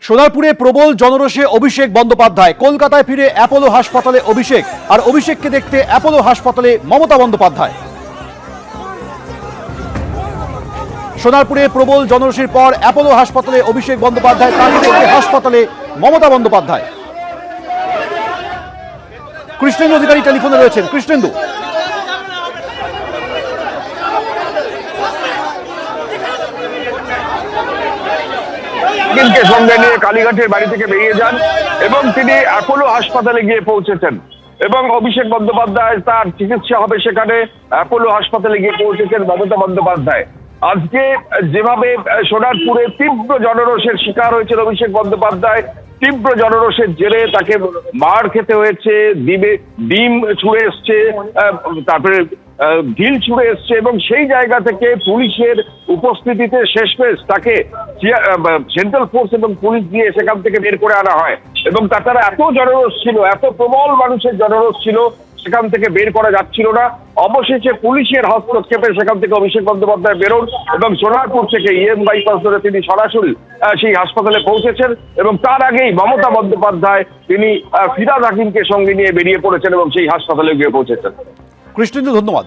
সোনারপুরে প্রবল জনরোষে অভিষেক বন্দ্যোপাধ্যায়। কলকাতায় ফিরে অ্যাপোলো হাসপাতালে অভিষেক, আর অভিষেককে দেখতে অ্যাপোলো হাসপাতালে মমতা বন্দ্যোপাধ্যায়। সোনারপুরে প্রবল জনরোষের পর অ্যাপোলো হাসপাতালে অভিষেক বন্দ্যোপাধ্যায়, তাকে দেখতে হাসপাতালে মমতা বন্দ্যোপাধ্যায়। কৃষ্ণেন্দু অধিকারী টেলিফোনে রয়েছেন। কৃষ্ণেন্দু, সঙ্গে নিয়ে কালীঘাটের বাড়ি থেকে বেরিয়ে যান এবং তিনি অ্যাপোলো হাসপাতালে গিয়ে পৌঁছেছেন এবং অভিষেক বন্দ্যোপাধ্যায় তার চিকিৎসা হবে সেখানে অ্যাপোলো হাসপাতালে গিয়ে পৌঁছেছেন মমতা বন্দ্যোপাধ্যায়। আজকে যেভাবে সোনারপুরে তীব্র জনরোষের শিকার হয়েছেন অভিষেক বন্দ্যোপাধ্যায়, তীব্র জনরোষের জেরে তাকে মার খেতে হয়েছে, ডিম ছুঁড়ে এসছে, তারপরে ঢিল ছুঁড়ে এসছে এবং সেই জায়গা থেকে পুলিশের উপস্থিতিতে শেষমেশ তাকে সেন্ট্রাল ফোর্স এবং পুলিশ দিয়ে সেখান থেকে বের করে আনা হয় এবং তাছাড়া এত জনরোষ ছিল, এত প্রবল মানুষের জনরোষ ছিল, সেখান থেকে বের করা যাচ্ছিল না। অবশেষে পুলিশের হস্তক্ষেপে সেখান থেকে অভিষেক বন্দ্যোপাধ্যায় বেরোন এবং সোনারপুর থেকে বাইপাস ধরে তিনি সরাসরি সেই হাসপাতালে পৌঁছেছেন এবং তার আগেই মমতা বন্দ্যোপাধ্যায় তিনি ফিরহাদ হাকিমকে সঙ্গে নিয়ে বেরিয়ে পড়েছেন এবং সেই হাসপাতালে গিয়ে পৌঁছেছেন। কৃষ্ণেন্দু, ধন্যবাদ।